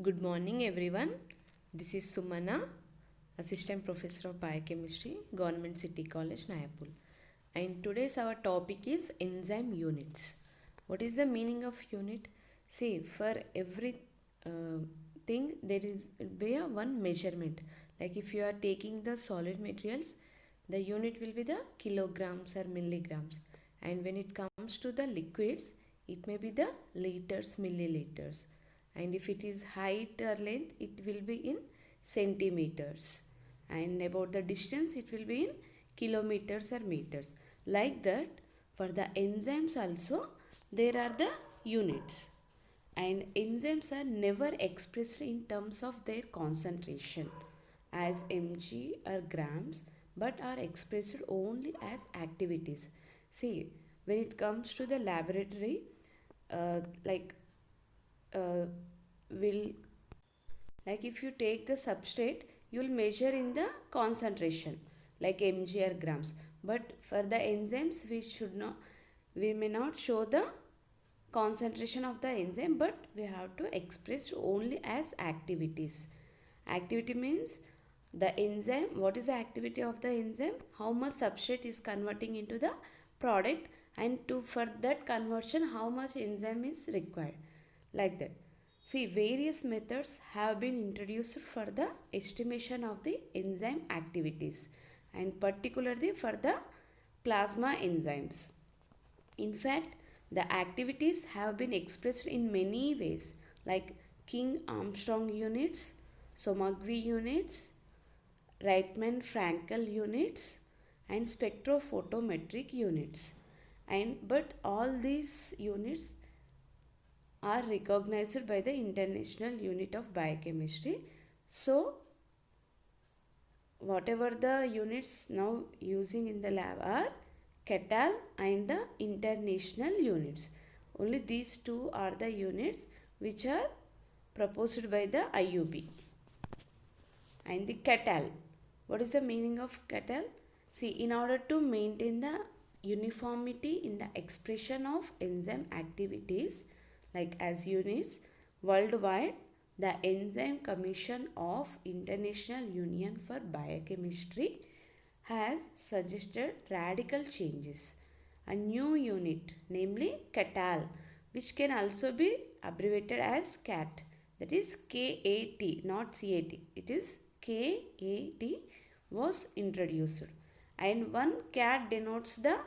Good morning, everyone. This is Sumana, Assistant Professor of Biochemistry, Government City College, Nayapur. And today's our topic is enzyme units. What is the meaning of unit? See, for every thing there is be a one measurement. Like if you are taking the solid materials, the unit will be the kilograms or milligrams. And when it comes to the liquids, it may be the liters, milliliters, and if it is height or length it will be in centimeters, and about the distance it will be in kilometers or meters. Like that, for the enzymes also there are the units, and enzymes are never expressed in terms of their concentration as mg or grams, but are expressed only as activities. See, when it comes to the laboratory, uh, like uh, will like if you take the substrate, you will measure in the concentration like mg or grams, but for the enzymes we may not show the concentration of the enzyme, but we have to express only as activities. Activity means the enzyme, what is the activity of the enzyme, how much substrate is converting into the product, and to for that conversion how much enzyme is required. Like that. See, various methods have been introduced for the estimation of the enzyme activities, and particularly for the plasma enzymes. In fact, the activities have been expressed in many ways, like King Armstrong units, Somogyi units, Reitman Frankel units, and spectrophotometric units. And but all these units are recognized by the International Unit of Biochemistry. So, whatever the units now using in the lab are Ketal and the international units. Only these two are the units which are proposed by the IUB. And the Ketal. What is the meaning of Ketal? See, in order to maintain the uniformity in the expression of enzyme activities, like as units worldwide, the Enzyme Commission of International Union for Biochemistry has suggested radical changes. A new unit, namely CATAL, which can also be abbreviated as CAT, that is KAT, not CAT, it is KAT, was introduced. And one CAT denotes the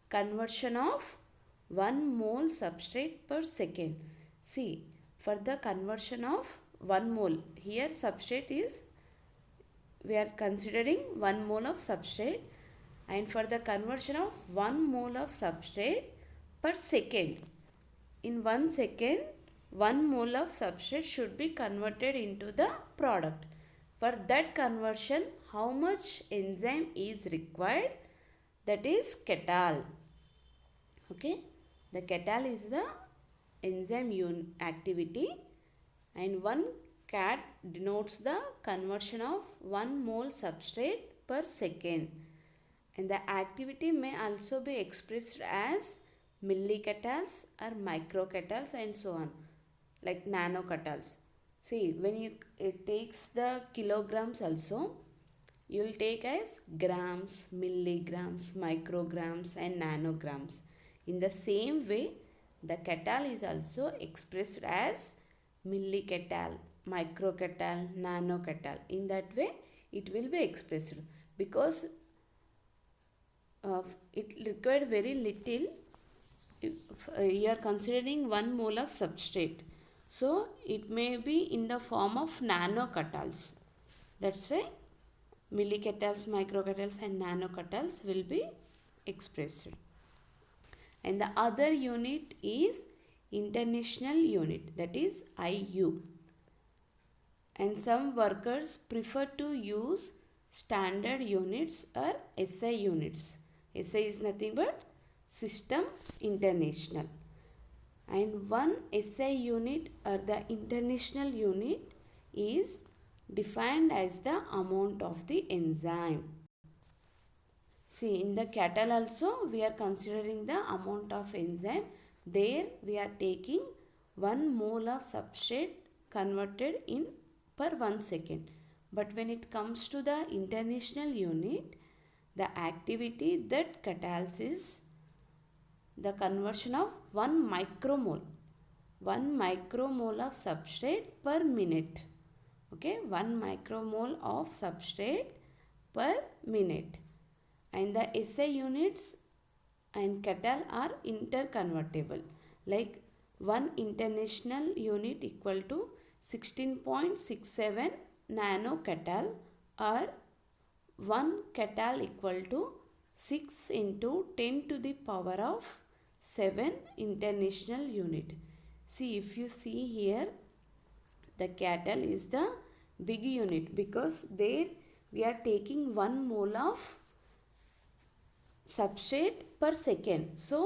conversion of 1 mole substrate per second. See, for the conversion of 1 mole, here substrate is, we are considering 1 mole of substrate, and for the conversion of 1 mole of substrate per second, in 1 second 1 mole of substrate should be converted into the product. For that conversion, how much enzyme is required? That is Ketal. Okay, the Ketal is the enzyme activity, and 1 cat denotes the conversion of 1 mole substrate per second. And the activity may also be expressed as millicatals or microcatals and so on, like nanocatals. See, when you it takes the kilograms also, you will take as grams, milligrams, micrograms and nanograms. In the same way, the catal is also expressed as millicatal, microcatal, nanocatal. In that way, it will be expressed because it required very little. You are considering 1 mole of substrate, so it may be in the form of nanocatals. That's why millicatals, microcatals and nanocatals will be expressed. And the other unit is international unit, that is IU. And some workers prefer to use standard units or SI units. SI is nothing but System International. And one SI unit or the international unit is defined as the amount of the enzyme. See, in the cattle also we are considering the amount of enzyme. There we are taking 1 mole of substrate converted in per 1 second. But when it comes to the international unit, the activity that catalyzes the conversion of 1 micromole. 1 micromole of substrate per minute. Okay, 1 micromole of substrate per minute. And the SI units and Catal are interconvertible. Like 1 international unit equal to 16.67 nano Catal, or 1 Catal equal to 6 into 10 to the power of 7 international unit. See, if you see here, the Catal is the big unit because there we are taking 1 mole of substrate per second. So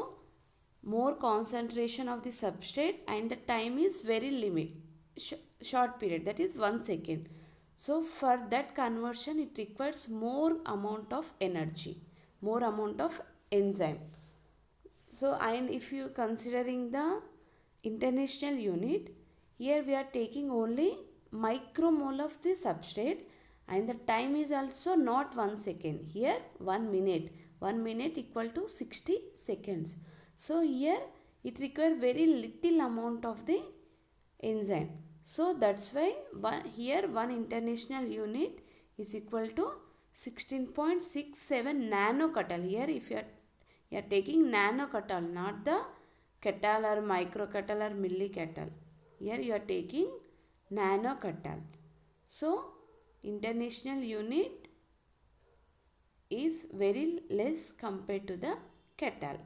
more concentration of the substrate and the time is very short period, that is 1 second. So for that conversion it requires more amount of energy, more amount of enzyme. So, and if you considering the international unit, here we are taking only micromole of the substrate and the time is also not 1 second. Here 1 minute. 1 minute equal to 60 seconds. So here it requires very little amount of the enzyme. So that's why here 1 international unit is equal to 16.67 nanocatal. Here if you are taking nanocatal, not the catal or microcatal or millicatal. Here you are taking nanocatal. So international unit is very less compared to the catal.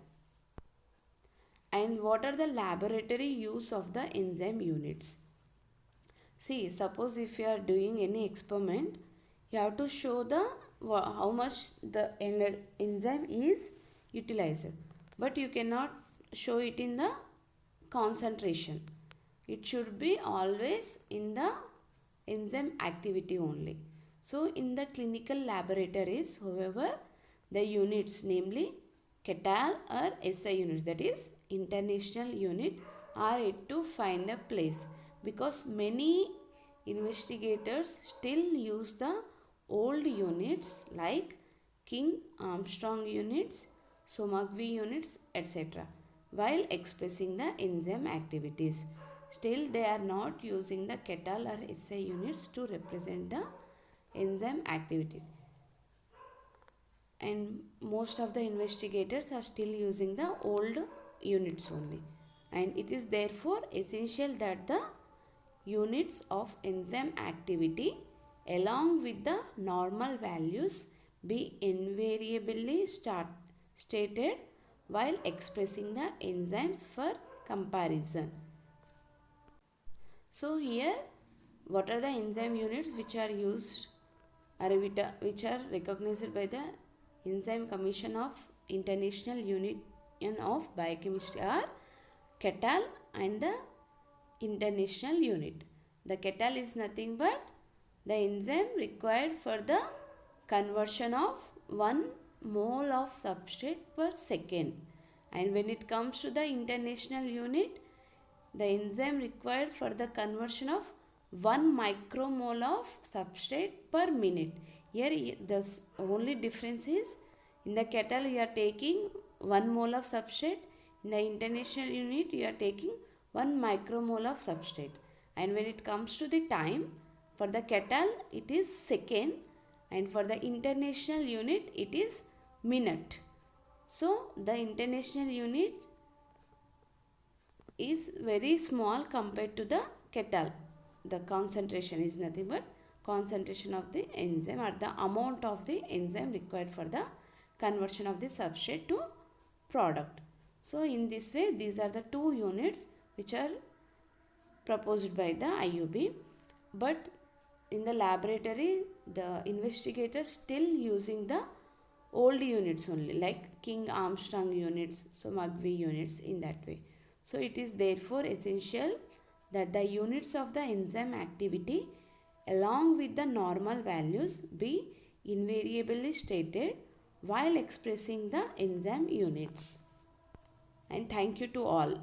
And what are the laboratory use of the enzyme units? See, suppose if you are doing any experiment, you have to show the how much the enzyme is utilized, but you cannot show it in the concentration. It should be always in the enzyme activity only. So in the clinical laboratories, however, the units, namely Catal or SI units, that is international unit, are yet to find a place because many investigators still use the old units like King Armstrong units, Somagvi units, etc. while expressing the enzyme activities. Still they are not using the Catal or SI units to represent the enzyme activity. And most of the investigators are still using the old units only. And it is therefore essential that the units of enzyme activity along with the normal values be invariably stated while expressing the enzymes for comparison. So here, what are the enzyme units which are used or which are recognized by the Enzyme Commission of International Union of Biochemistry are Catal and the international unit. The Catal is nothing but the enzyme required for the conversion of 1 mole of substrate per second. And when it comes to the international unit, the enzyme required for the conversion of 1 micromole of substrate per minute. Here the only difference is in the Catal you are taking 1 mole of substrate, in the international unit you are taking 1 micromole of substrate. And when it comes to the time, for the Catal it is second and for the international unit it is minute. So the international unit is very small compared to the Catal. The concentration is nothing but concentration of the enzyme or the amount of the enzyme required for the conversion of the substrate to product. So in this way, these are the two units which are proposed by the IUB. But in the laboratory, the investigators still using the old units only, like King Armstrong units, Somagvi units, in that way. So it is therefore essential that the units of the enzyme activity along with the normal values be invariably stated while expressing the enzyme units. And thank you to all.